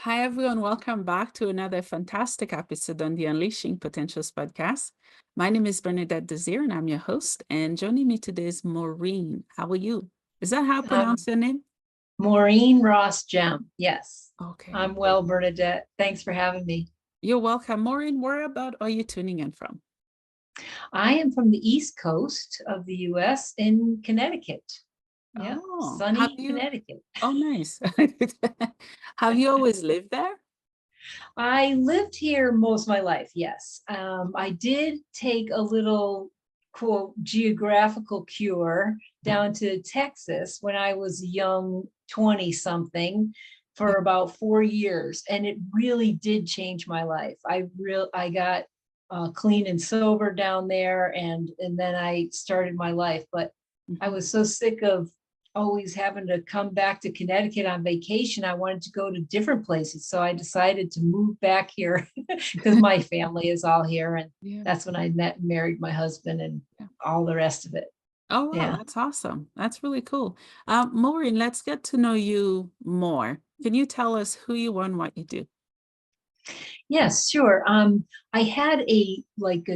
Hi, everyone. Welcome back to another fantastic episode on the Unleashing Potentials podcast. My name is Bernadette Desir, and I'm your host. And joining me today is Maureen. How are you? Is that how I Um, pronounce your name? Maureen Ross Gemme. Yes, Okay. I'm well, Bernadette. Thanks for having me. You're welcome. Maureen, where about are you tuning in from? I am from the East Coast of the US in Connecticut. Yeah, Oh, have sunny you? Connecticut. Oh, nice. Have you always lived there? I lived here most of my life, yes. I did take a little, quote, geographical cure down to Texas when I was a young 20 something for about 4 years. And it really did change my life. I got clean and sober down there, and then I started my life. But I Mhm. was so sick of always having to come back to Connecticut on vacation. I wanted to go to different places. So I decided to move back here because my family is all here. And Yeah. that's when I met and married my husband and Yeah. all the rest of it. Oh, wow, Yeah. that's awesome. That's really cool. Maureen, let's get to know you more. Can you tell us who you are and what you do? Yes, sure. I had a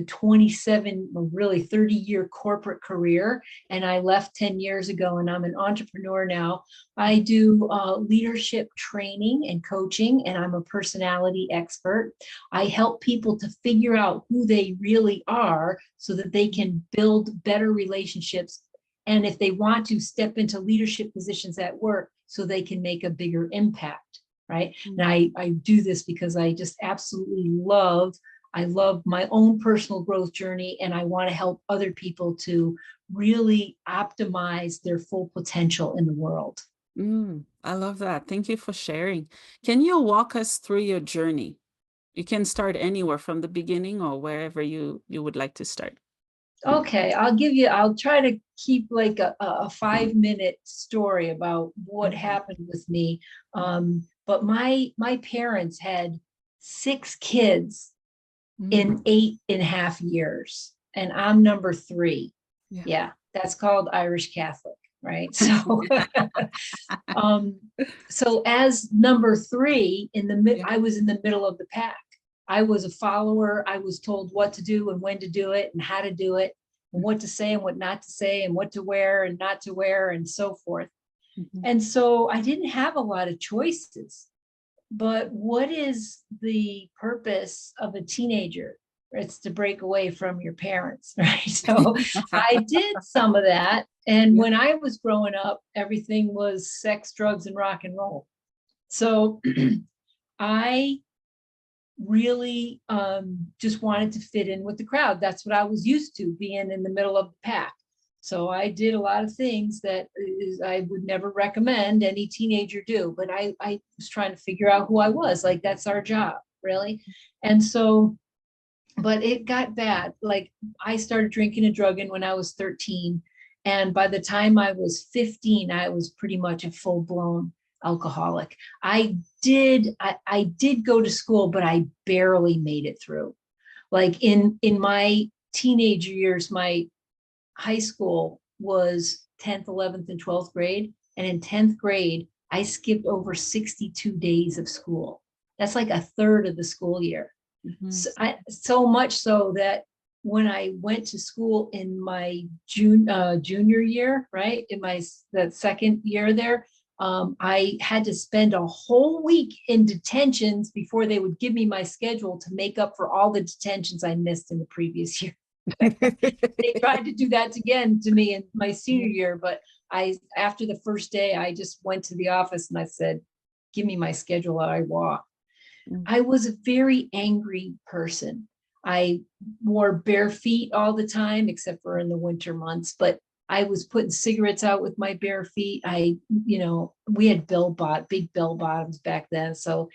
27, well, really 30-year corporate career, and I left 10 years ago, and I'm an entrepreneur now. I do leadership training and coaching, and I'm a personality expert. I help people to figure out who they really are so that they can build better relationships. And if they want to step into leadership positions at work, so they can make a bigger impact, right? And Mm. I do this because I just absolutely I love my own personal growth journey, and I want to help other people to really optimize their full potential in the world. I love that. Thank you for sharing. Can you walk us through your journey? You can start anywhere from the beginning or wherever you would like to start. Okay, I'll try to keep like a 5 minute story about what Mhm. happened with me. But my parents had 6 kids Mm. in 8.5 years, and I'm number three. Yeah. Yeah, that's called Irish Catholic, right? So, um, so as number three Yeah. I was in the middle of the pack. I was a follower. I was told what to do and when to do it and how to do it and what to say and what not to say and what to wear and not to wear and so forth. Mhm. And so I didn't have a lot of choices. But what is the purpose of a teenager? It's to break away from your parents, right? So I did some of that. And Yeah. when I was growing up, everything was sex, drugs, and rock and roll. So I really just wanted to fit in with the crowd. That's what I was used to, being in the middle of the pack. So I did a lot of things that I would never recommend any teenager do, but I was trying to figure out who I was. Like, that's our job, really. And so, but it got bad. Like, I started drinking and drugging when I was 13. And by the time I was 15, I was pretty much a full blown alcoholic. I did go to school, but I barely made it through. Like, in my teenage years, my high school was 10th, 11th, and 12th grade. And in 10th grade, I skipped over 62 days of school. That's like a third of the school year. Mhm. So much so that when I went to school in my junior year, right, in my that second year there, I had to spend a whole week in detentions before they would give me my schedule to make up for all the detentions I missed in the previous year. They tried to do that again to me in my senior Yeah. year, but after the first day, I just went to the office and I said, "Give me my schedule, or I walk." Mm. I was a very angry person. I wore bare feet all the time, except for in the winter months, but I was putting cigarettes out with my bare feet. We had big bell bottoms back then. So,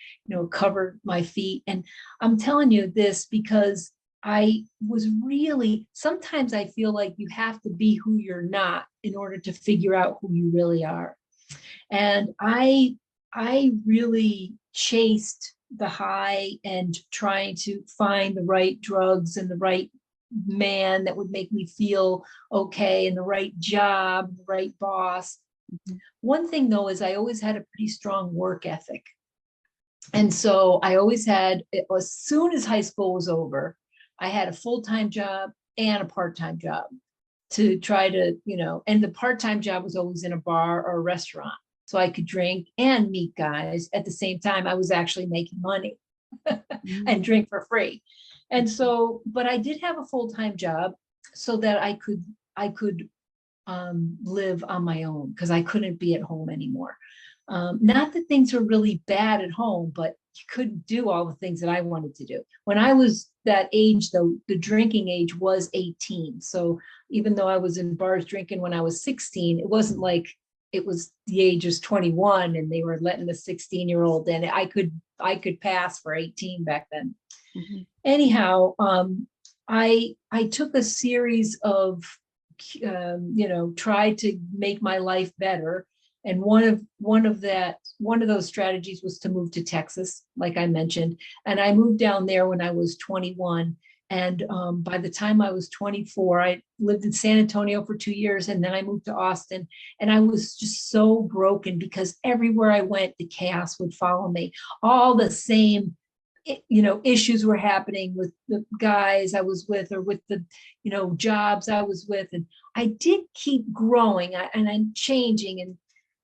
covered my feet. And I'm telling you this because I was really, sometimes I feel like you have to be who you're not in order to figure out who you really are. And I really chased the high and trying to find the right drugs and the right man that would make me feel okay and the right job, the right boss. Mhm. One thing though is I always had a pretty strong work ethic. And so I always had, as soon as high school was over, I had a full-time job and a part-time job to try to, and the part-time job was always in a bar or a restaurant. So I could drink and meet guys at the same time. I was actually making money and Mm. drink for free. And so, but I did have a full-time job so that I could live on my own because I couldn't be at home anymore. Not that things were really bad at home, but you couldn't do all the things that I wanted to do. When I was that age, though, the drinking age was 18. So even though I was in bars drinking when I was 16, it wasn't like it was the age is 21 and they were letting the 16-year-old in. I could pass for 18 back then. Mhm. Anyhow, I took a series of tried to make my life better. And one of those strategies was to move to Texas, like I mentioned. And I moved down there when I was 21. And by the time I was 24, I lived in San Antonio for 2 years, and then I moved to Austin. And I was just so broken because everywhere I went, the chaos would follow me. All the same issues were happening with the guys I was with or with the jobs I was with, and I did keep growing and I'm changing,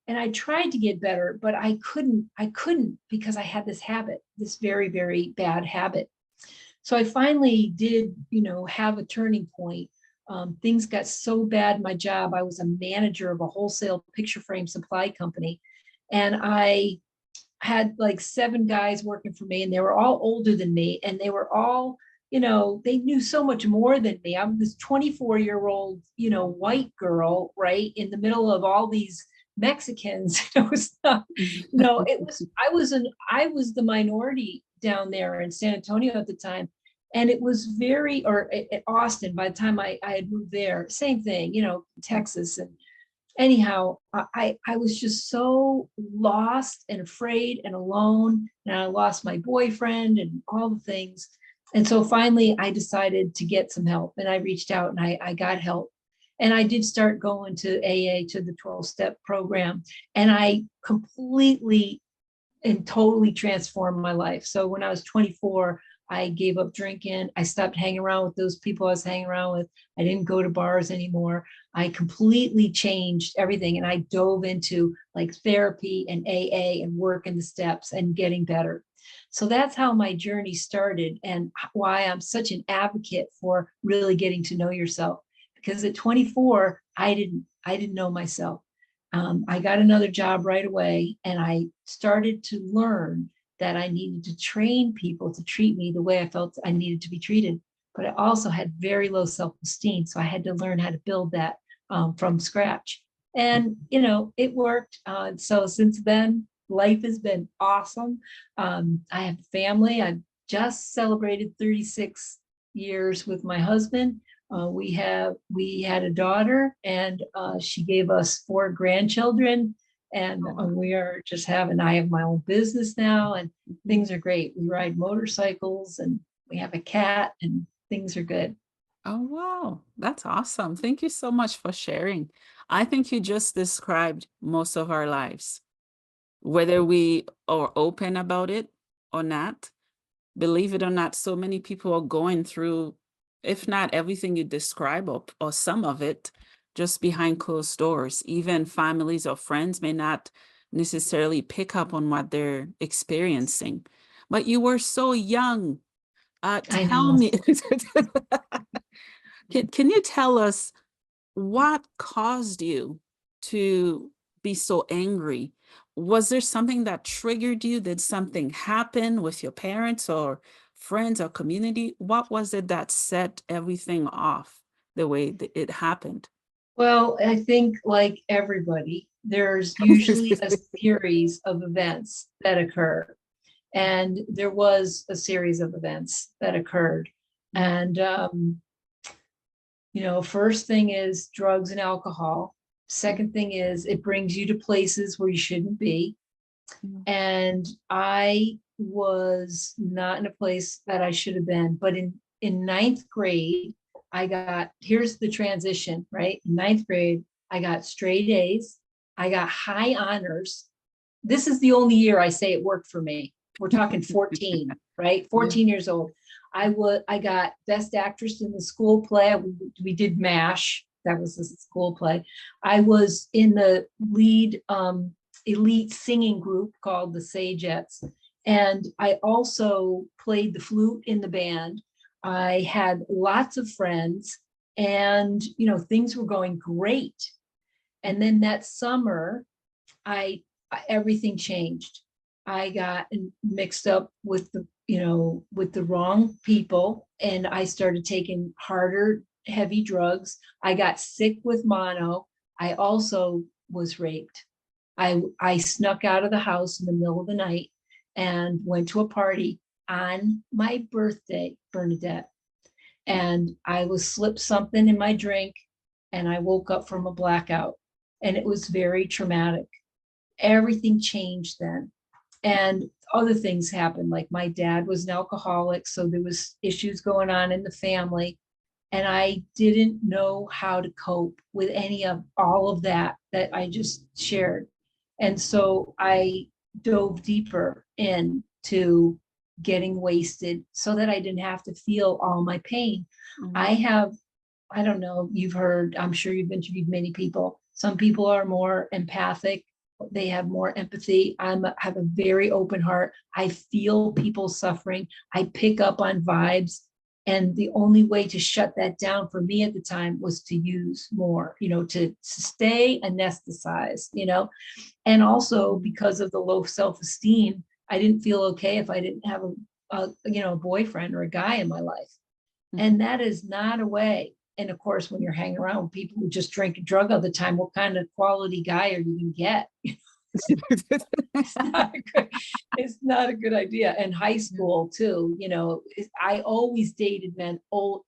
and I tried to get better, but I couldn't because I had this habit, this very, very bad habit. So I finally did have a turning point. Things got so bad in my job. I was a manager of a wholesale picture frame supply company, and I had like 7 guys working for me, and they were all older than me, and they were all, they knew so much more than me. I'm this 24-year-old, white girl, right, in the middle of all these Mexicans. It was not, it was, I was the minority down there in San Antonio at the time. And it was very, or at Austin, by the time I had moved there, same thing, Texas. And anyhow, I was just so lost and afraid and alone. And I lost my boyfriend and all the things. And so finally, I decided to get some help, and I reached out and I got help. And I did start going to AA, to the 12-step program. And I completely and totally transformed my life. So when I was 24, I gave up drinking. I stopped hanging around with those people I was hanging around with. I didn't go to bars anymore. I completely changed everything. And I dove into like therapy and AA and working the steps and getting better. So that's how my journey started, and why I'm such an advocate for really getting to know yourself. Because at 24, I didn't know myself. I got another job right away, and I started to learn that I needed to train people to treat me the way I felt I needed to be treated. But I also had very low self-esteem. So I had to learn how to build that from scratch. And, it worked. So since then, life has been awesome. I have a family. I've just celebrated 36 years with my husband. We had a daughter, and she gave us 4 grandchildren, and Oh, wow. I have my own business now, and Mhm. things are great. We ride motorcycles, and we have a cat, and things are good. Oh, wow. That's awesome. Thank you so much for sharing. I think you just described most of our lives, whether we are open about it or not. Believe it or not, so many people are going through, if not everything you describe, or some of it, just behind closed doors. Even families or friends may not necessarily pick up on what they're experiencing. But you were so young. I Tell know. me, can you tell us what caused you to be so angry? Was there something that triggered you? Did something happen with your parents or friends or community? What was it that set everything off the way that it happened? Well, I think like everybody, there's usually a series of events that occur. And there was a series of events that occurred. And first thing is drugs and alcohol. Second thing is it brings you to places where you shouldn't be. And I was not in a place that I should have been. But in ninth grade, here's the transition, right? In ninth grade, I got straight A's. I got high honors. This is the only year I say it worked for me. We're talking 14, right? Yeah. 14 years old. I got best actress in the school play. We did MASH. That was the school play. I was in the lead elite singing group called the Sagettes. And I also played the flute in the band. I had lots of friends and, things were going great. And then that summer, I everything changed. I got mixed up with the wrong people, and I started taking harder, heavy drugs. I got sick with mono. I also was raped. I snuck out of the house in the middle of the night and went to a party on my birthday, Bernadette. And I was slipped something in my drink, and I woke up from a blackout, and it was very traumatic. Everything changed then. And other things happened, like my dad was an alcoholic, so there was issues going on in the family, and I didn't know how to cope with any of all of that I just shared. And so I dove deeper into getting wasted so that I didn't have to feel all my pain. I have, I don't know, you've heard, I'm sure you've interviewed many people. Some people are more empathic, they have more empathy. Have a very open heart. I feel people suffering. I pick up on vibes. And the only way to shut that down for me at the time was to use more, to stay anesthetized, and also because of the low self-esteem, I didn't feel okay if I didn't have a boyfriend or a guy in my life. And that is not a way. And of course, when you're hanging around with people who just drink and drug all the time, what kind of quality guy are you going to get? It's not a good idea. And high school too, I always dated men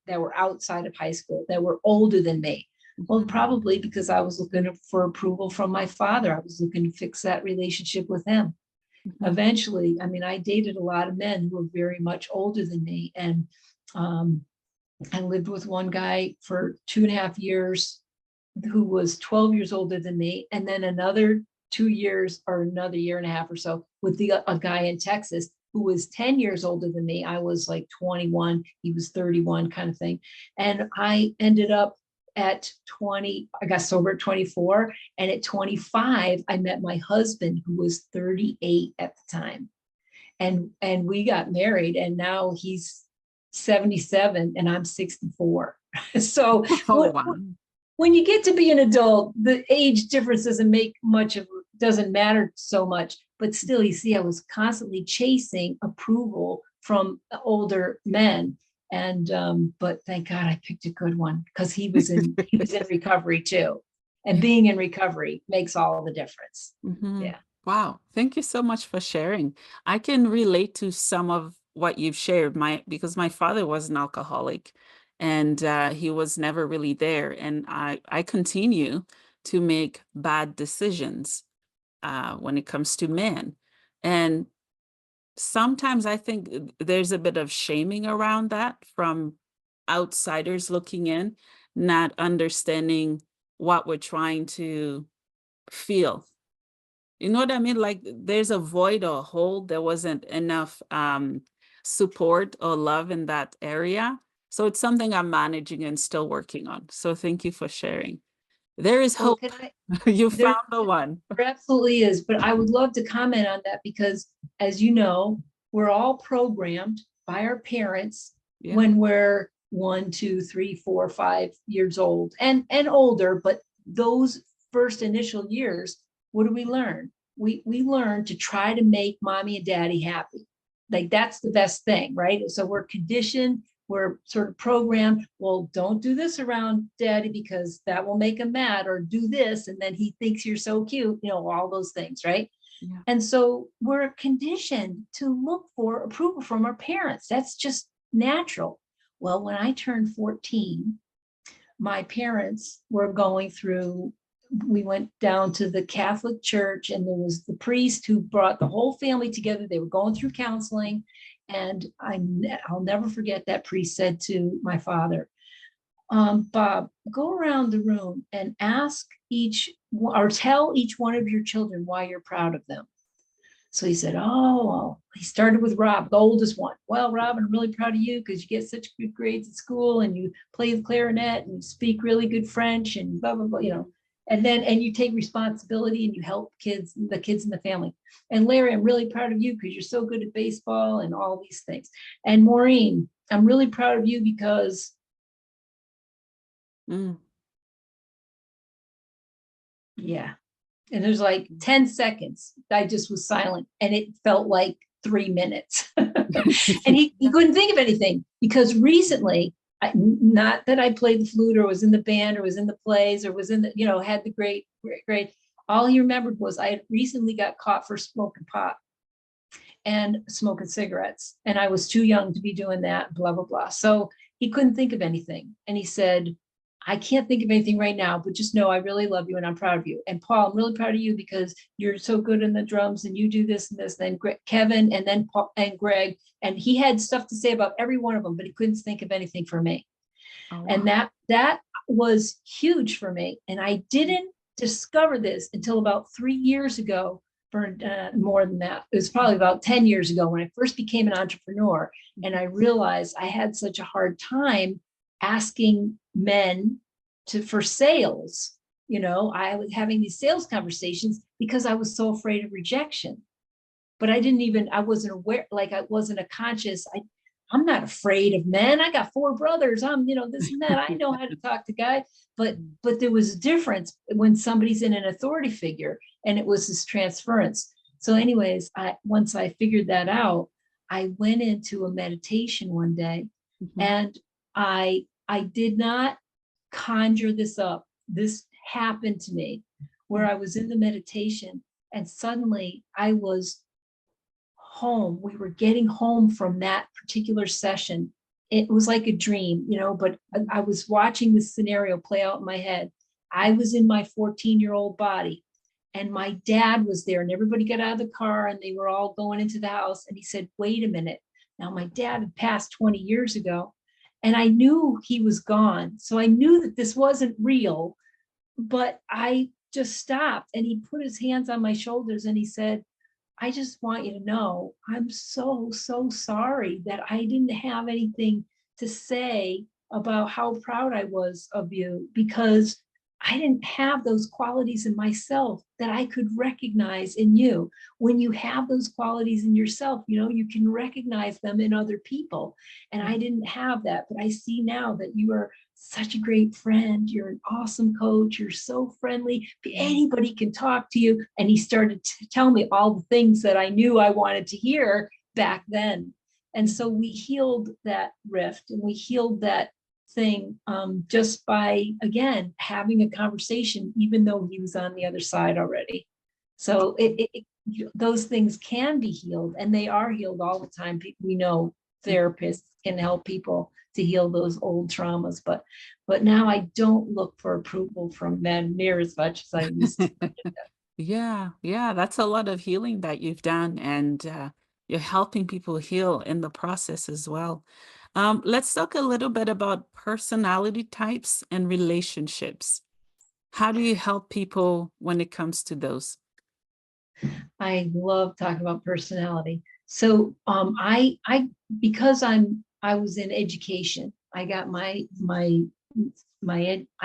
that were outside of high school, that were older than me. Well, probably because I was looking for approval from my father. I was looking to fix that relationship with him. Eventually, I dated a lot of men who were very much older than me. And I lived with one guy for 2.5 years who was 12 years older than me. And then another 2 years or another year and a half or so with a guy in Texas who was 10 years older than me. I was like 21, he was 31 kind of thing. And I ended up at 20, I got sober at 24. And at 25, I met my husband who was 38 at the time. And we got married, and now he's 77 and I'm 64. So when you get to be an adult, the age difference doesn't matter so much, but still, you see, I was constantly chasing approval from older men. And, but thank God I picked a good one, because he was in recovery too. And being in recovery makes all the difference. Yeah. Wow. Thank you so much for sharing. I can relate to some of what you've shared, because my father was an alcoholic, and he was never really there. And I continue to make bad decisions when it comes to men. And sometimes I think there's a bit of shaming around that from outsiders looking in, not understanding what we're trying to feel. You know what I mean? Like there's a void or a hole. There wasn't enough support or love in that area. So it's something I'm managing and still working on. So thank you for sharing. There is Well, hope. You found the one. There absolutely is, but I would love to comment on that because, as you know, we're all programmed by our parents when we're 1, 2, 3, 4, 5 years old and older. But those first initial years, what do we learn? We learn to try to make mommy and daddy happy. Like that's the best thing, right? So we're conditioned. We're sort of programmed, well, don't do this around daddy because that will make him mad, or do this and then he thinks you're so cute, all those things, right? Yeah. And so we're conditioned to look for approval from our parents. That's just natural. Well, when I turned 14, my parents were going through, we went down to the Catholic church, and there was the priest who brought the whole family together. They were going through counseling. And I'll never forget that priest said to my father, Bob, go around the room and tell each one of your children why you're proud of them. So he said, oh, well, he started with Rob, the oldest one. Well, Rob, I'm really proud of you because you get such good grades at school and you play the clarinet and you speak really good French and blah, blah, blah, you know. And you take responsibility and you help the kids in the family. And Larry, I'm really proud of you because you're so good at baseball and all these things. And Maureen, I'm really proud of you because Mm. yeah. And there's like 10 seconds. I just was silent and it felt like 3 minutes. And he couldn't think of anything because recently, not that I played the flute or was in the band or was in the plays or was in the, you know, had the great. All he remembered was I had recently got caught for smoking pot and smoking cigarettes. And I was too young to be doing that, blah, blah, blah. So he couldn't think of anything. And he said, I can't think of anything right now, but just know I really love you and I'm proud of you. And Paul, I'm really proud of you because you're so good in the drums and you do this and this. And then Kevin and then Paul and Greg. And he had stuff to say about every one of them, but he couldn't think of anything for me. Oh, And wow. that was huge for me. And I didn't discover this until about 3 years ago, for more than that. It was probably about 10 years ago when I first became an entrepreneur. And I realized I had such a hard time asking men for sales. You know, I was having these sales conversations because I was so afraid of rejection. But I wasn't aware, like I wasn't a conscious, I'm not afraid of men. I got 4 brothers. I'm, you know, this and that. I know how to talk to guys. But there was a difference when somebody's in an authority figure, and it was this transference. So anyways, once I figured that out, I went into a meditation one day, Mhm. and I did not conjure this up. This happened to me where I was in the meditation and suddenly I was home. We were getting home from that particular session. It was like a dream, you know, but I was watching this scenario play out in my head. I was in my 14-year-old body and my dad was there and everybody got out of the car and they were all going into the house. And he said, wait a minute. Now my dad had passed 20 years ago and I knew he was gone. So I knew that this wasn't real, but I just stopped and he put his hands on my shoulders and he said, I just want you to know I'm so, so sorry that I didn't have anything to say about how proud I was of you because I didn't have those qualities in myself that I could recognize in you. When you have those qualities in yourself, you know, you can recognize them in other people. And I didn't have that, but I see now that you are such a great friend. You're an awesome coach. You're so friendly. Anybody can talk to you. And he started to tell me all the things that I knew I wanted to hear back then. And so we healed that rift and we healed that thing just by, again, having a conversation, even though he was on the other side already. So those things can be healed and they are healed all the time. We know therapists can help people to heal those old traumas, but now I don't look for approval from men near as much as I used to. Yeah, yeah, that's a lot of healing that you've done, and you're helping people heal in the process as well. Let's talk a little bit about personality types and relationships. How do you help people when it comes to those? I love talking about personality. So I because I was in education, I got I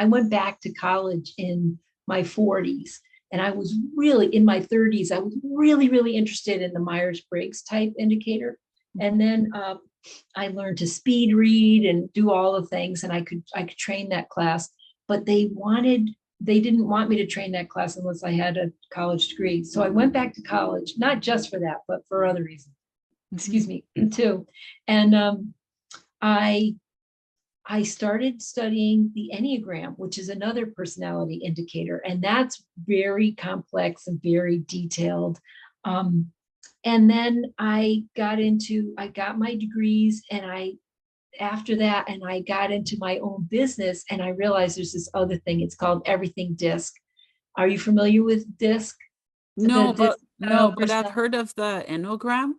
went back to college in my 40s and I was really in my 30s. I was really interested in the Myers-Briggs type indicator. And then I learned to speed read and do all the things and I could train that class, but they didn't want me to train that class unless I had a college degree. So I went back to college, not just for that, but for other reasons, Mhm. excuse me, too. And I started studying the Enneagram, which is another personality indicator. And that's very complex and very detailed. And then I got my degrees and after that, and I got into my own business and I realized there's this other thing. It's called everything disc. Are you familiar with disc? The disc No, but I've personality, heard of the Enneagram.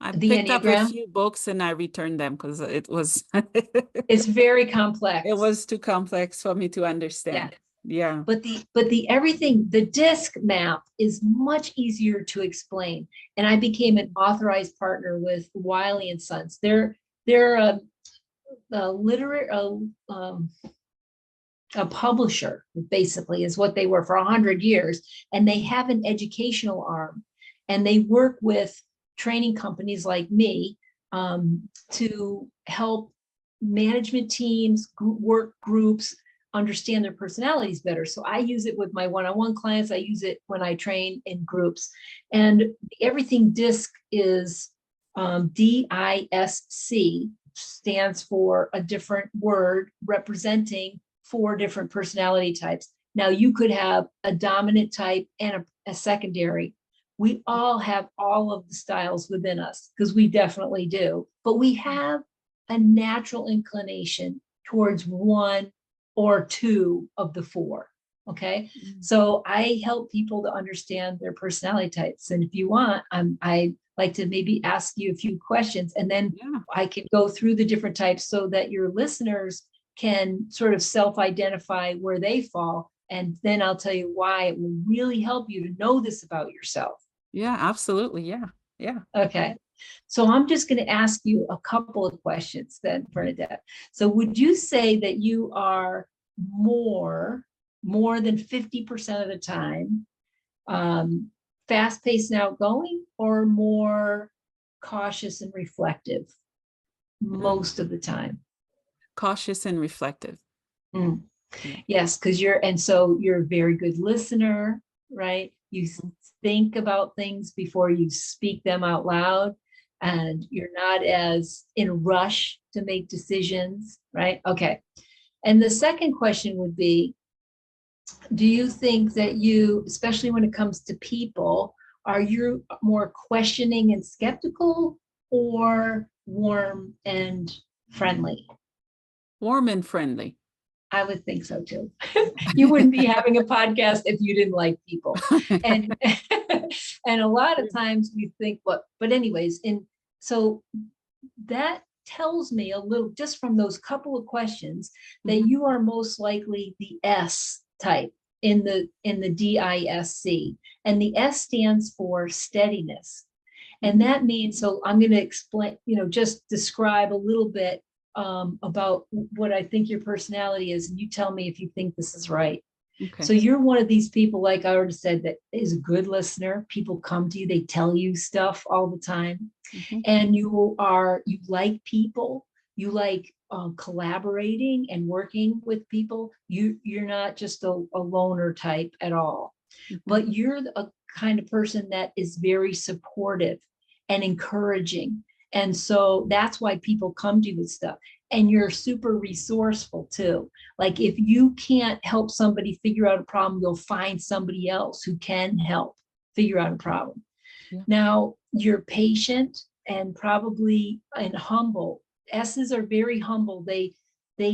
I the picked up a Enneagram. few books and I returned them because it was It's very it complex. was too complex for me to Yeah. understand. Yeah. But the everything, the disc map is much easier to explain. And I became an authorized partner with Wiley and Sons. They're a literary a publisher, basically, is what they were for 100 years. And they have an educational arm, and they work with training companies like me to help management teams, work groups understand their personalities better. So I use it with my one-on-one clients. I use it when I train in groups. And the everything disc is DISC, stands for a different word representing 4 different personality types. Now you could have a dominant type and a secondary. We all have all of the styles within us, because we definitely do, but we have a natural inclination towards 1 or 2 of the 4. Okay. So I help people to understand their personality types. And if you want, I like to maybe ask you a few questions, and then Yeah. I can go through the different types so that your listeners can sort of self-identify where they fall. And then I'll tell you why it will really help you to know this about yourself. Yeah, absolutely. Yeah. Yeah. Okay. So I'm just going to ask you a couple of questions then, Bernadette. So would you say that you are more than 50% of the time fast-paced and outgoing, or more cautious and reflective Mm. most of the time? Cautious and reflective. Mm. Yeah. Yes, because you're a very good listener, right? You think about things before you speak them out loud, and you're not as in a rush to make decisions, right? Okay. And the second question would be, do you think that you, especially when it comes to people, are you more questioning and skeptical, or warm and friendly? Warm and friendly. I would think so too. You wouldn't be having a podcast if you didn't like people. And and a lot of times we think, but anyways, and so that tells me a little, just from those couple of questions, that Mhm. you are most likely the S type in the DISC. And the S stands for steadiness. And that means, so I'm going to explain, just describe a little bit about what I think your personality is, and you tell me if you think this is right. Okay. So you're one of these people, like I already said, that is a good listener. People come to you, they tell you stuff all the time. Mhm. And you like people, you like collaborating and working with people. You're not just a loner type at all, Mhm. but you're a kind of person that is very supportive and encouraging. And so that's why people come to you with stuff. And you're super resourceful too. Like if you can't help somebody figure out a problem, you'll find somebody else who can help figure out a problem. Yeah. Now, you're patient and probably and humble. S's are very humble. They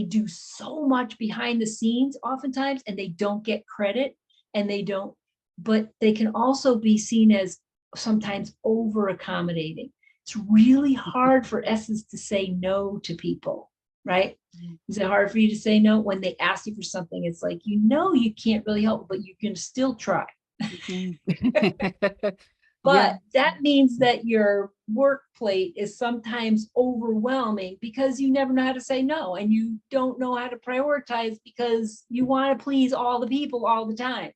do so much behind the scenes oftentimes, and they don't get credit, and they don't, but they can also be seen as sometimes over accommodating. It's really hard for S's to say no to people, right? Is it hard for you to say no when they ask you for something? It's like, you can't really help, but you can still try. Mhm. Yeah. But that means that your work plate is sometimes overwhelming because you never know how to say no, and you don't know how to prioritize because you want to please all the people all the time.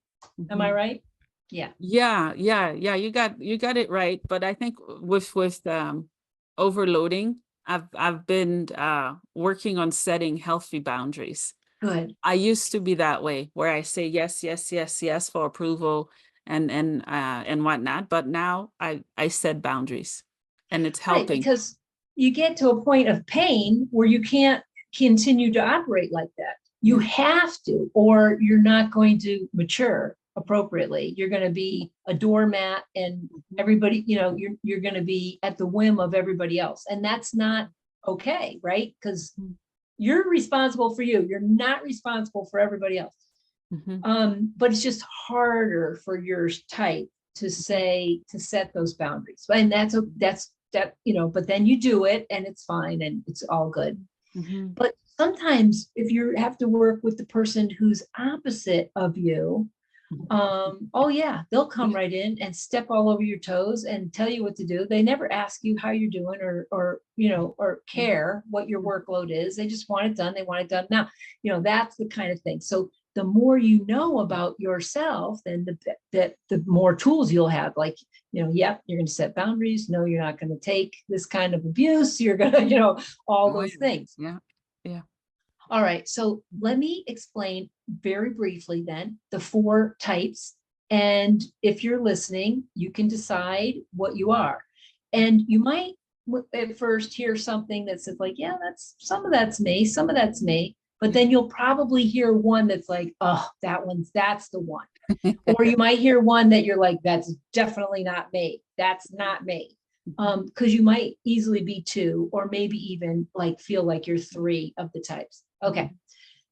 Am I Mhm. right? Yeah. Yeah, yeah, yeah, you got it right, but I think with overloading, I've been working on setting healthy boundaries. Good. I used to be that way where I say yes, yes, yes, yes for approval and whatnot, but now I set boundaries and it's Right. helping. Because you get to a point of pain where you can't continue to operate like that. You Yeah. have to, or you're not going to mature appropriately. You're going to be a doormat, and everybody, you're going to be at the whim of everybody else. And that's not okay, right? Because you're responsible for you. You're not responsible for everybody else. Mhm. But it's just harder for your type to set those boundaries. And that, but then you do it and it's fine and it's all good. Mhm. But sometimes if you have to work with the person who's opposite of you, oh yeah, they'll come right in and step all over your toes and tell you what to do. They never ask you how you're doing or or care what your workload is. They just want it done. They want it done now. That's the kind of thing. So the more you know about yourself, then the more tools you'll have. Like, yep, you're going to set boundaries. No, you're not going to take this kind of abuse. You're going to, all Oh, those yeah. things. Yeah. Yeah. All right, so let me explain very briefly then the 4 types. And if you're listening, you can decide what you are. And you might at first hear something that says like, yeah, some of that's me, some of that's me. But then you'll probably hear one that's like, oh, that's the one. Or you might hear one that you're like, that's definitely not me. That's not me. Because you might easily be 2, or maybe even like feel like you're 3 of the types. Okay.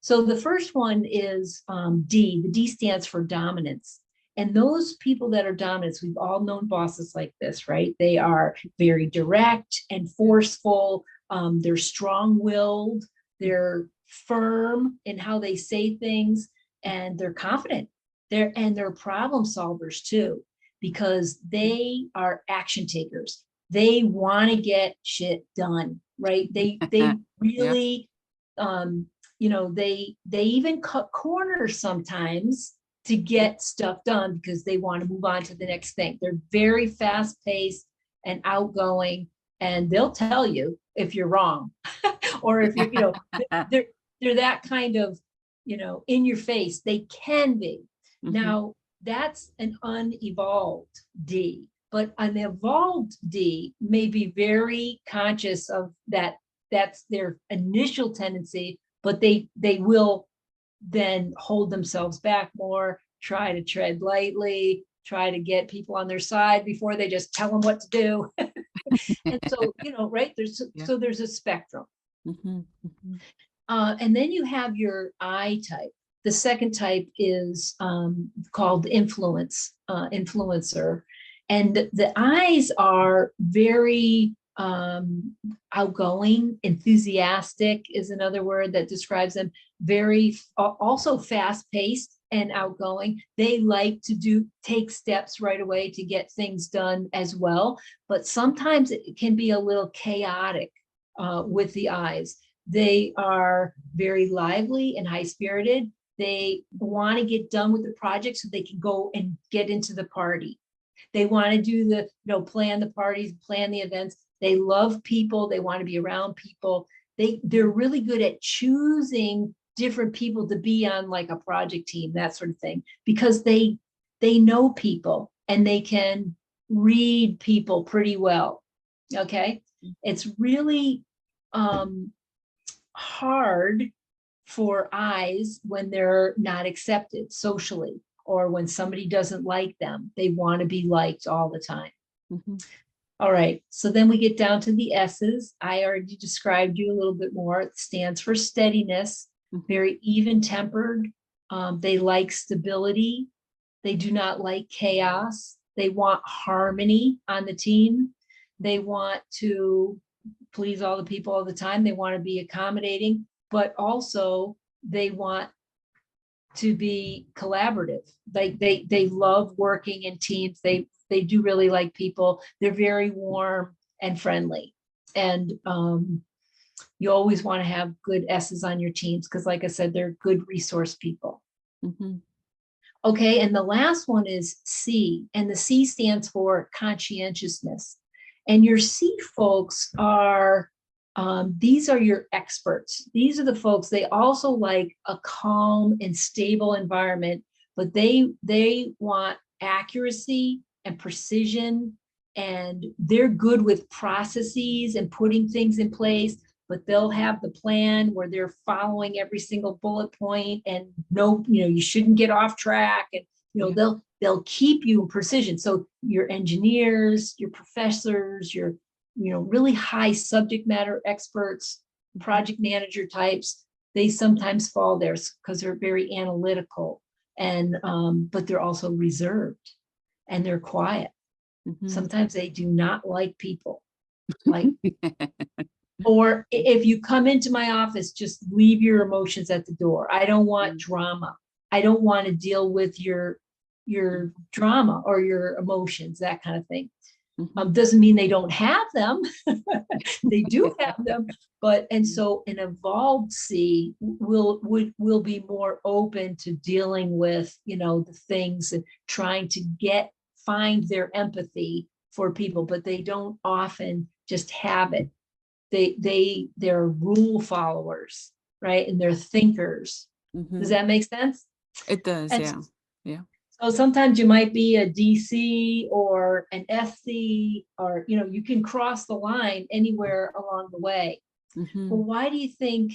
So the first one is D. The D stands for dominance. And those people that are dominants, we've all known bosses like this, right? They are very direct and forceful. They're strong-willed. They're firm in how they say things, and they're confident. They're problem solvers too, because they are action takers. They want to get shit done, right? They Yeah. really they even cut corners sometimes to get stuff done because they want to move on to the next thing. They're very fast paced and outgoing, and they'll tell you if you're wrong or if they're that kind of, in your face. They can be. Now, that's an unevolved D, but an evolved D may be very conscious of that. That's their initial tendency, but they will then hold themselves back more, try to tread lightly, try to get people on their side before they just tell them what to do. And so, right, there's a spectrum. And then you have your I type. The second type is called influencer. And the I's are very outgoing. Enthusiastic is another word that describes them. Very also fast paced and outgoing. They like to take steps right away to get things done as well. But sometimes it can be a little chaotic with the I's. They are very lively and high spirited. They want to get done with the project so they can go and get into the party. They want to do plan the parties, plan the events. They love people. They want to be around people. They're really good at choosing different people to be on like a project team, that sort of thing, because they know people and they can read people pretty well. Okay. It's really hard for I's when they're not accepted socially, or when somebody doesn't like them. They want to be liked all the time. All right, so then we get down to the S's. I already described you a little bit more. It stands for steadiness, very even-tempered. They like stability. They do not like chaos. They want harmony on the team. They want to please all the people all the time. They want to be accommodating, but also they want to be collaborative. They love working in teams. They do really like people. They're very warm and friendly. And you always want to have good S's on your teams because, like I said, they're good resource people. Okay, and the last one is C, and the C stands for conscientiousness. And your C folks are, these are your experts. These are the folks, they also like a calm and stable environment, but they want accuracy and precision, and they're good with processes and putting things in place, but they'll have the plan where they're following every single bullet point, and you shouldn't get off track, and they'll keep you in precision. So your engineers, your professors, your really high subject matter experts, project manager types, they sometimes fall there because they're very analytical, and but they're also reserved and they're quiet. Sometimes they do not like people. Like Or if you come into my office, just leave your emotions at the door. I don't want Mm, drama. I don't want to deal with your drama or your emotions, that kind of thing. mhm. Doesn't mean they don't have them. They do have them, but and so an evolved C will be more open to dealing with, the things and trying to find their empathy for people, but they don't often just have it. They're rule followers, right? And they're thinkers. Does Mhm. that make sense? It does, And yeah. Yeah. so sometimes you might be a DC or an SC, or you can cross the line anywhere along the way. Well, Mhm. why do you think,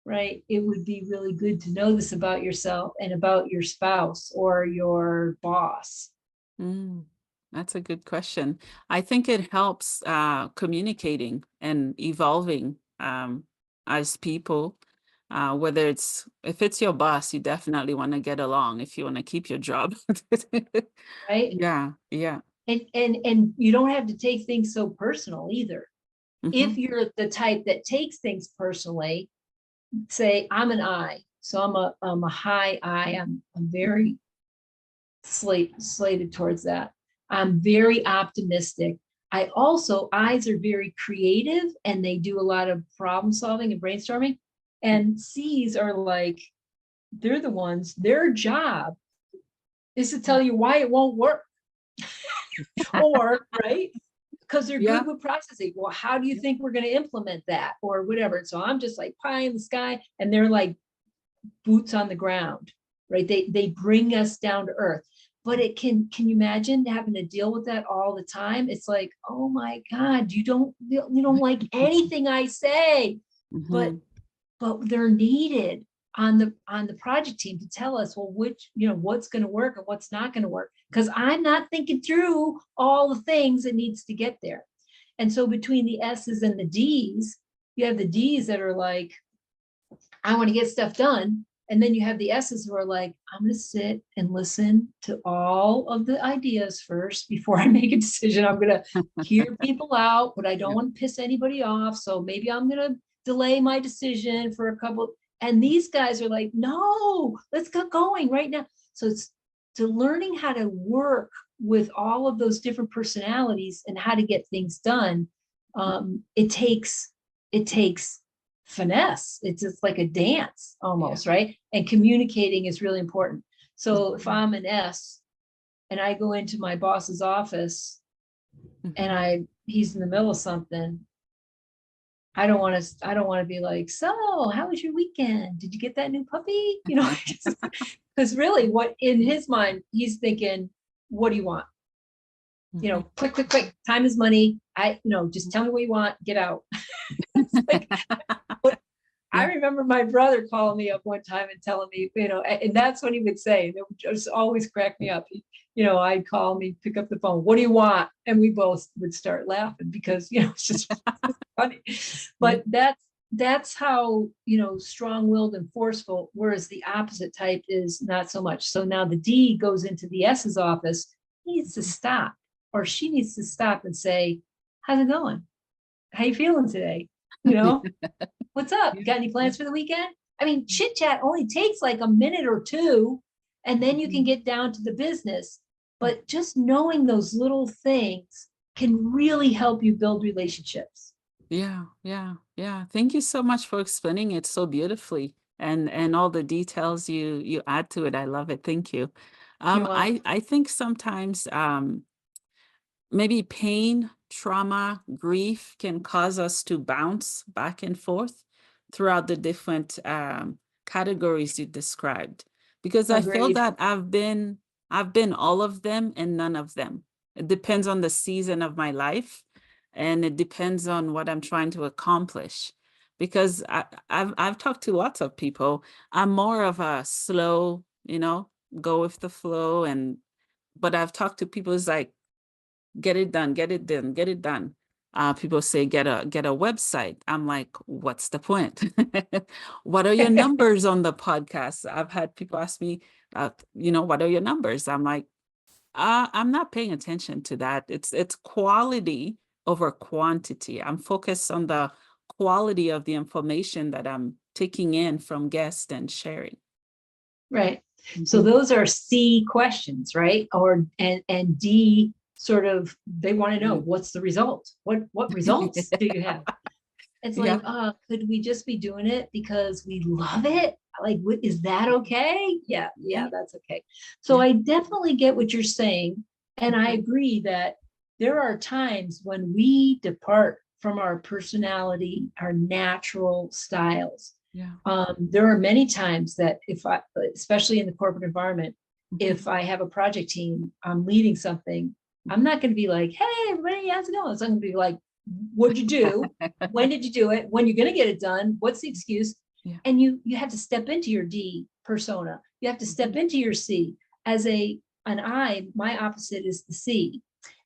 right, it would be really good to know this about yourself and about your spouse or your boss? Mm. That's a good question. I think it helps communicating and evolving as people. Whether if it's your boss, you definitely want to get along if you want to keep your job. Right? Yeah, yeah. And you don't have to take things so personal either. If Hmm. you're the type that takes things personally, say I'm an I, so I'm a high I. I'm very slated towards that. I'm very optimistic. I also, I's are very creative and they do a lot of problem solving and brainstorming. And C's are like, they're the ones, their job is to tell you why it won't work. Or, right? Because they're Yeah. good with processing. Well, how do you think we're going to implement that or whatever? And so I'm just like pie in the sky, and they're like boots on the ground, right? They bring us down to earth. But can you imagine having to deal with that all the time? It's like, oh my God, you don't like anything I say. But Hmm. but they're needed on the project team to tell us, well, what's going to work and what's not going to work, because I'm not thinking through all the things that needs to get there. And so between the S's and the D's, you have the D's that are like, I want to get stuff done. And then you have the S's who are like, I'm going to sit and listen to all of the ideas first before I make a decision. I'm going to hear people out, but I don't Yeah. want to piss anybody off. So maybe I'm going to delay my decision for a couple. And these guys are like, no, let's get going right now. So it's to learning how to work with all of those different personalities and how to get things done. It takes finesse. It's just like a dance Yeah. almost, right? And communicating is really important. So if Mhm. I'm an S and I go into my boss's office and Mhm. he's in the middle of something, I don't want to be like, so how was your weekend? Did you get that new puppy? Because really what in his mind, he's thinking, what do you want? Mhm. Quick, quick, quick. Time is money. Just tell me what you want, get out. It's like, what I Yeah. remember my brother calling me up one time and telling me, and that's what he would say. And it would just always crack me up. I'd call me, pick up the phone. What do you want? And we both would start laughing because, it's just funny. Yeah. But that's how, strong-willed and forceful, whereas the opposite type is not so much. So now the D goes into the S's office. He needs to stop, or she needs to stop and say, how's it going? How you feeling today? You know, what's up? Yeah. Got any Yeah. plans for the weekend? I mean, chit chat only takes like a minute or two, and then you can Mhm. get down to the business. But just knowing those little things can really help you build relationships. Yeah, yeah, yeah. Thank you so much for explaining it so beautifully and all the details you add to it. I love it. Thank you. You're welcome. I think sometimes maybe pain, trauma, grief can cause us to bounce back and forth throughout the different categories you described. Because I feel Agreed. that I've been all of them and none of them. It depends on the season of my life, and it depends on what I'm trying to accomplish. Because I've talked to lots of people. I'm more of a slow, go with the flow, and but I've talked to people. It's like, get it done, get it done, get it done. People say get a website. I'm like, what's the point? What are your numbers on the podcast? I've had people ask me, what are your numbers? I'm like, I'm not paying attention to that. It's quality over quantity. I'm focused on the quality of the information that I'm taking in from guests and sharing. Right. So Mhm. those are C questions, right? Or and D sort of, they want to know Mm. what's the result? What results do you have? It's Yeah. like, could we just be doing it because we love it? Like, is that okay? Yeah, Yeah. that's okay. So Yeah. I definitely get what you're saying. And I Mhm. agree that there are times when we depart from our personality, our natural styles. Yeah. There are many times that if I, especially in the corporate environment, Mhm. if I have a project team, I'm leading something, I'm not going to be like, hey, everybody, how's it going? So I'm going to be like, what'd you do? When did you do it? When you're going to get it done? What's the excuse? Yeah. And you have to step into your D persona. You have to step Mhm. into your C. As an I, my opposite is the C.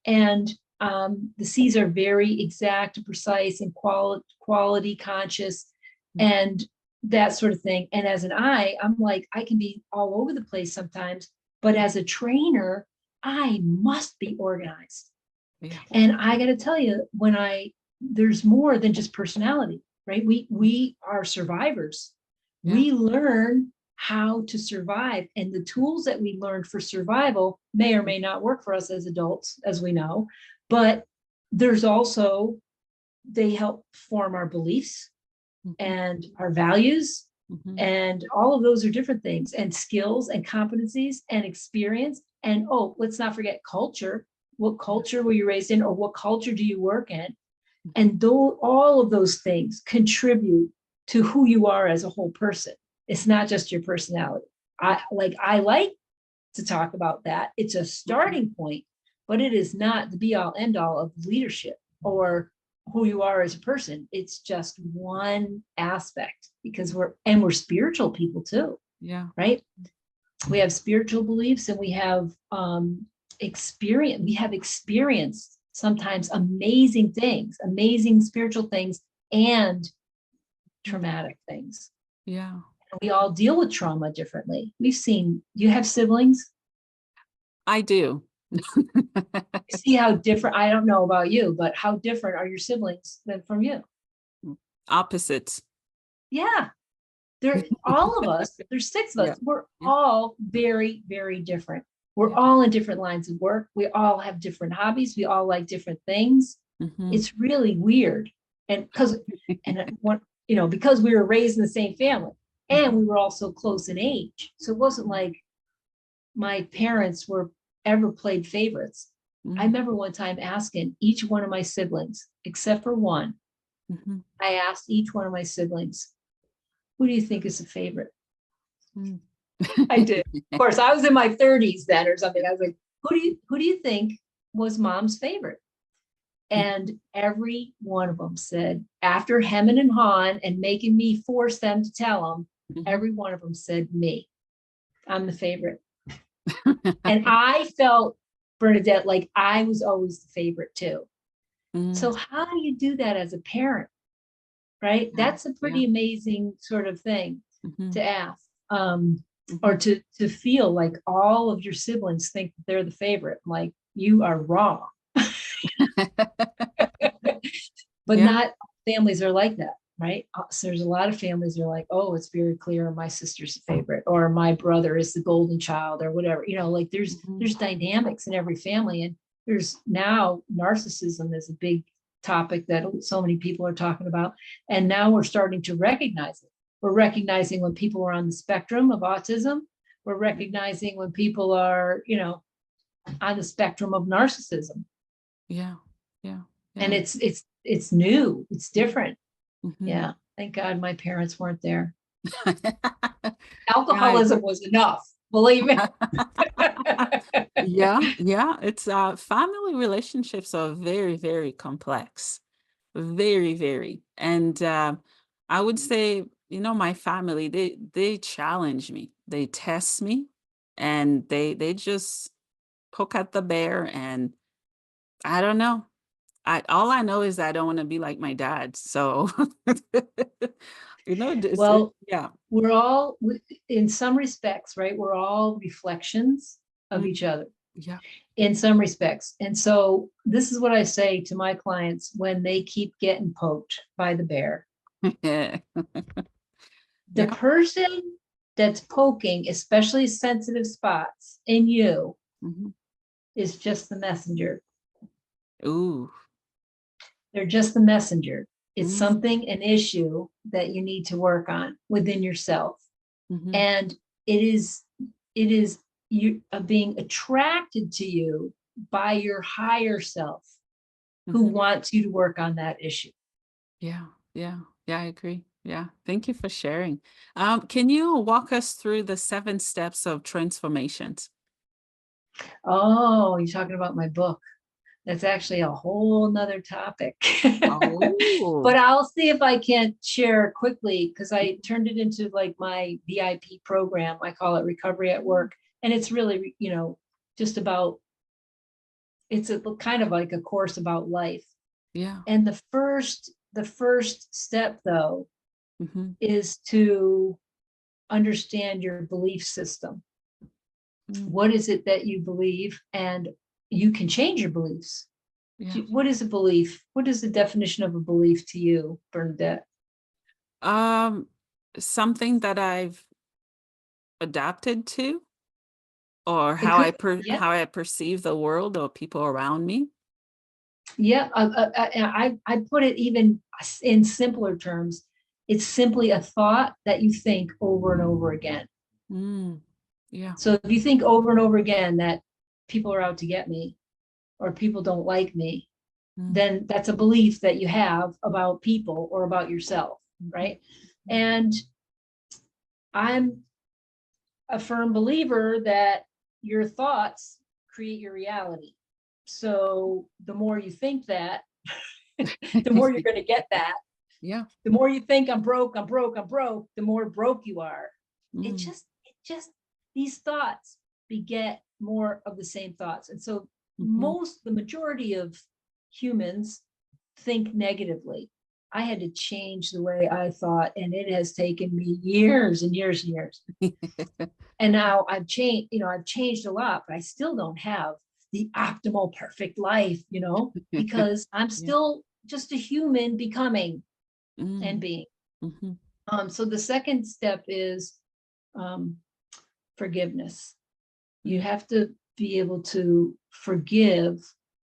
And the C's are very exact, precise, and quality conscious. Mm. And that sort of thing. And as an I'm like, I can be all over the place sometimes, but as a trainer, I must be organized. Yeah. And I got to tell you, there's more than just personality, right? We are survivors. Yeah. We learn how to survive, and the tools that we learned for survival may or may not work for us as adults, as we know, but there's also, they help form our beliefs Mhm. and our values. Mhm. And all of those are different things, and skills and competencies and experience. And let's not forget culture. What Yeah. culture were you raised in, or what culture do you work in? Mhm. And though all of those things contribute to who you are as a whole person. It's not just your personality. I like to talk about that. It's a Mhm. starting point, but it is not the be all end all of leadership or who you are as a person. It's just one aspect, because we're spiritual people too, Yeah. right? We have spiritual beliefs, and we have experience. We have experienced sometimes amazing things, amazing spiritual things, and traumatic things. Yeah. We all deal with trauma differently. You have siblings. I do. See how different, I don't know about you, but how different are your siblings than from you? Opposites. Yeah, they're all of us, there's six of Yeah. us. We're Yeah. all very, very different. We're Yeah. all in different lines of work. We all have different hobbies. We all like different things. Mhm. It's really weird. And because we were raised in the same family, and Mhm. we were all so close in age. So it wasn't like my parents were ever played favorites. I Mm. remember one time asking each one of my siblings, except for one, Mhm. I asked each one of my siblings, who do you think is a favorite? Mm. I did. Of course, I was in my 30s then or something. I was like, who do you think was mom's favorite? And every one of them said, after hemming and hawing and making me force them to tell them, Mhm. every one of them said me. I'm the favorite. And I felt, Bernadette, like I was always the favorite too. Mm. So how do you do that as a parent? Right? Yeah. That's a Yeah. pretty amazing sort of thing Mhm. to ask. Or Mhm. to feel like all of your siblings think that they're the favorite. Like, you are wrong. But Yeah. not families are like that, right? So there's a lot of families that are like, oh, it's very clear my sister's the favorite, or my brother is the golden child, or whatever. Like Mhm. there's dynamics in every family. And there's now narcissism is a big topic that so many people are talking about. And now we're starting to recognize it. We're recognizing when people are on the spectrum of autism. We're recognizing when people are, on the spectrum of narcissism. Yeah. Yeah. And Yeah. it's new, it's different. Mhm. Yeah, thank God my parents weren't there. Right. Alcoholism was enough, believe me. Yeah, yeah, it's family relationships are very, very complex. Very, very. And I would say, my family, they challenge me. They test me and they just poke at the bear, and I don't know. All I know is I don't want to be like my dad. So Well, yeah. we're all, in some respects, right? We're all reflections of Mm. each other. Yeah. in some respects. And so this is what I say to my clients when they keep getting poked by the bear. Yeah. The Yeah. person that's poking, especially sensitive spots in you, Mhm. is just the messenger. Ooh. They're just the messenger. It's Mm. something, an issue that you need to work on within yourself. Mhm. And it is you being attracted to you by your higher self who Mhm. wants you to work on that issue. Yeah. Yeah. Yeah, I agree. Yeah. Thank you for sharing. Can you walk us through the 7 steps of transformations? Oh, you're talking about my book. That's actually a whole nother topic. Oh. But I'll see if I can share quickly because I turned it into like my VIP program. I call it Recovery at Work. And it's really, just about, it's a kind of like a course about life. Yeah. And the first step though Mhm. is to understand your belief system. Mm. What is it that you believe? And you can change your beliefs. Yeah. What is a belief? What is the definition of a belief to you, Bernadette? Um, Something that I've adapted to, or It could, yeah, how I perceive the world or people around me. yeah. I put it even in simpler terms. It's simply a thought that you think over and over again. Mm. Yeah. So if you think over and over again that people are out to get me or people don't like me, Mm. then that's a belief that you have about people or about yourself, Mhm. right? And I'm a firm believer that your thoughts create your reality. So the more you think that, the more you're going to get that. Yeah. The more you think I'm broke, I'm broke, I'm broke, the more broke you are. Mm. It just these thoughts beget more of the same thoughts. And so Mhm. the majority of humans think negatively. I had to change the way I thought, and it has taken me years and years and years. And now I've changed a lot, but I still don't have the optimal perfect life, because I'm Yeah. still just a human becoming and Mm. being. Mhm. So the second step is um, forgiveness. You Mm. have to be able to forgive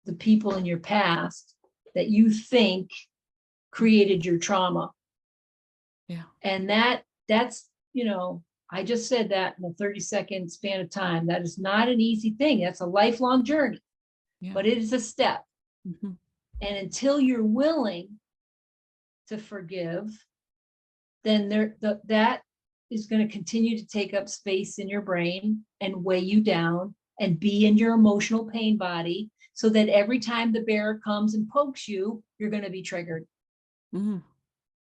the people in your past that you think Mm. created your trauma. Yeah. And that's, I just said that in a 30-second span of time. That is not an easy thing. That's a lifelong journey, Yeah. but it is a step. Mhm. And until you're willing to forgive, then that is going to continue to take up space in your brain and weigh you down and be in your emotional pain body so that every time the bear comes and pokes you, you're going to be triggered. Mm.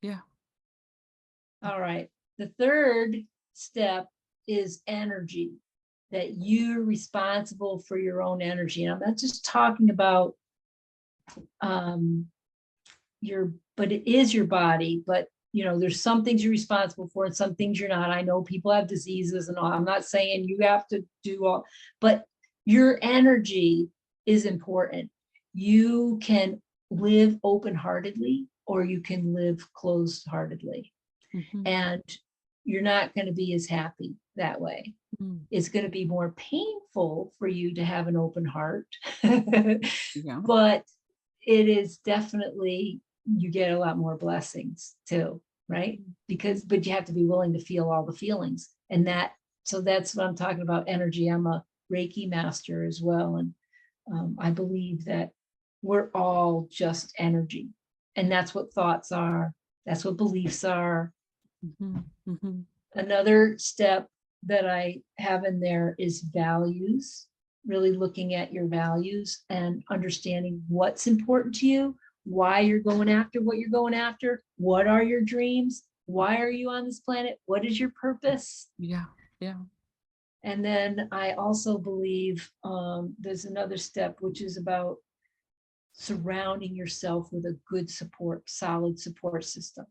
Yeah. All right. The third step is energy, that you're responsible for your own energy. And I'm not just talking about um, but it is your body, but there's some things you're responsible for and some things you're not. I know people have diseases and all. I'm not saying you have to do all, but your energy is important. You can live open-heartedly or you can live closed-heartedly. Mhm. And you're not going to be as happy that way. Mm. It's going to be more painful for you to have an open heart. Yeah. But it is definitely, you get a lot more blessings too, right? Mhm. But you have to be willing to feel all the feelings. So that's what I'm talking about, energy. I'm a Reiki master as well. And I believe that we're all just energy. And that's what thoughts are. That's what beliefs are. Mhm. Mhm. Another step that I have in there is values, really looking at your values and understanding what's important to you, why you're going after what you're going after, what are your dreams, why are you on this planet, what is your purpose. Yeah. Yeah. And then I also believe there's another step, which is about surrounding yourself with a good solid support system.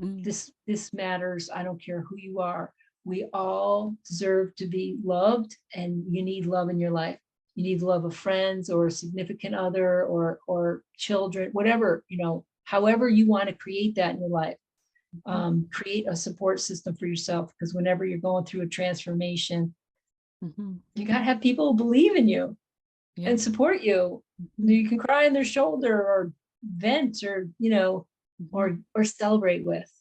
Mm. This matters. I don't care who you are. We all deserve to be loved, and you need love in your life. you need the love of friends or a significant other or children, whatever, however you want to create that in your life. Create a support system for yourself, because whenever you're going through a transformation, you got to have people who believe in you and support you. You can cry on their shoulder or vent or, or celebrate with.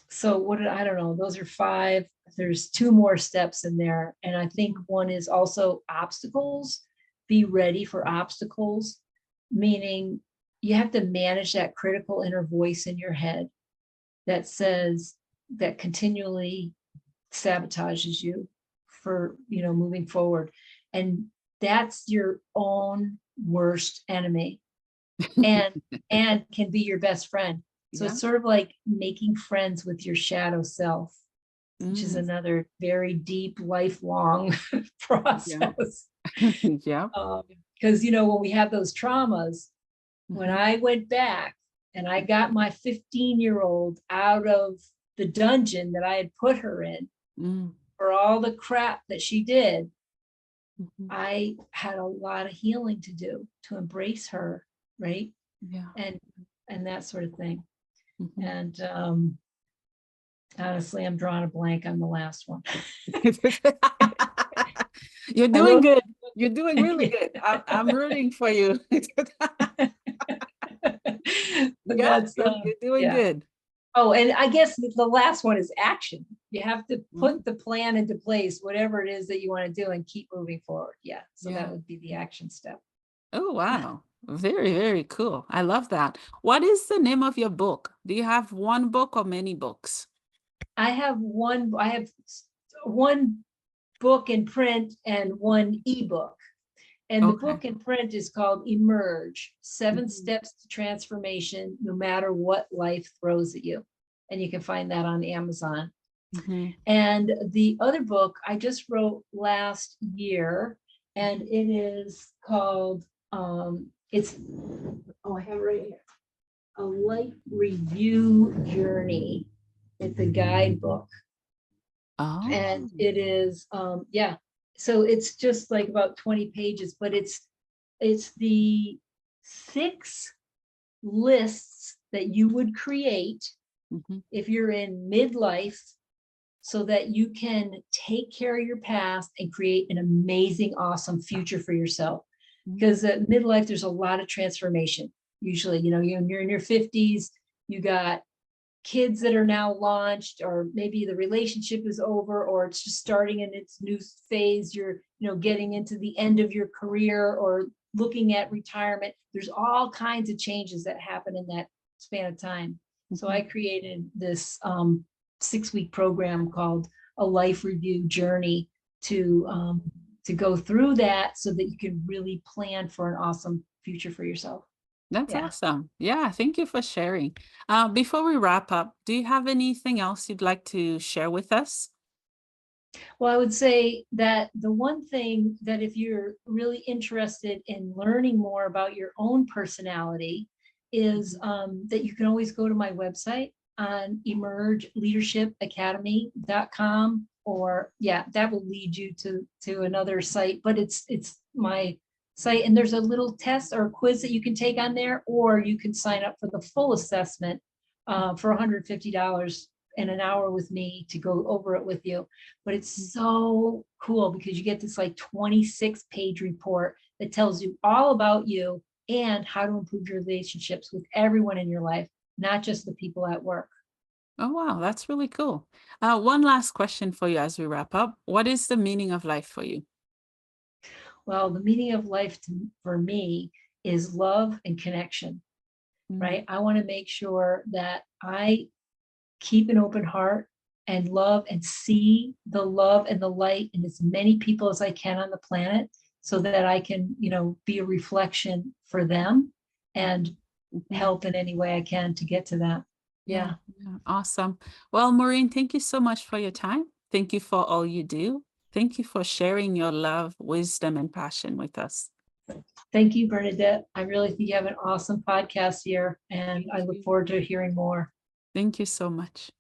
So I don't know, those are 5. There's 2 more steps in there. And I think one is also obstacles. Be ready for obstacles, meaning you have to manage that critical inner voice in your head that continually sabotages you for, moving forward. And that's your own worst enemy and can be your best friend. So it's sort of like making friends with your shadow self, which is another very deep, lifelong process. Because, when we have those traumas, when I went back and I got my 15-year-old out of the dungeon that I had put her in for all the crap that she did, I had a lot of healing to do to embrace her, right? And that sort of thing. And honestly, I'm drawing a blank on the last one. You're doing good. You're doing really good. I'm rooting for you. You're doing good. Oh, and I guess the last one is action. You have to put the plan into place, whatever it is that you want to do, and keep moving forward. So that would be the action step. Oh, wow. Very, very cool. I love that. What is the name of your book? Do you have one book or many books? I have one book in print and one ebook. And the book in print is called Emerge, 7 Steps to Transformation, No Matter What Life Throws at You. And you can find that on Amazon. And the other book I just wrote last year, and it is called, I have it right here, A Life Review Journey. It's a guidebook. And it is, so it's just like about 20 pages, but it's the 6 lists that you would create if you're in midlife, so that you can take care of your past and create an amazing, awesome future for yourself. Because at midlife, there's a lot of transformation. Usually, you're in your 50s, you got kids that are now launched, or maybe the relationship is over, or it's just starting in its new phase. You're, getting into the end of your career or looking at retirement. There's all kinds of changes that happen in that span of time. So I created this 6-week program called A Life Review Journey to go through that, so that you can really plan for an awesome future for yourself. That's awesome. Yeah, thank you for sharing. Before we wrap up, do you have anything else you'd like to share with us? Well, I would say that the one thing that, if you're really interested in learning more about your own personality, is that you can always go to my website on emergeleadershipacademy.com, or that will lead you to another site, but it's my site, and there's a little test or quiz that you can take on there, or you can sign up for the full assessment for $150 and an hour with me to go over it with you. But it's so cool, because you get this like 26-page report that tells you all about you and how to improve your relationships with everyone in your life, not just the people at work. Oh, wow, that's really cool. One last question for you as we wrap up. What is the meaning of life for you? Well, the meaning of life for me is love and connection, right? I want to make sure that I keep an open heart and love, and see the love and the light in as many people as I can on the planet, so that I can, be a reflection for them and help in any way I can to get to that. Yeah. Awesome. Well, Maureen, thank you so much for your time. Thank you for all you do. Thank you for sharing your love, wisdom, and passion with us. Thank you, Bernadette. I really think you have an awesome podcast here, and I look forward to hearing more. Thank you so much.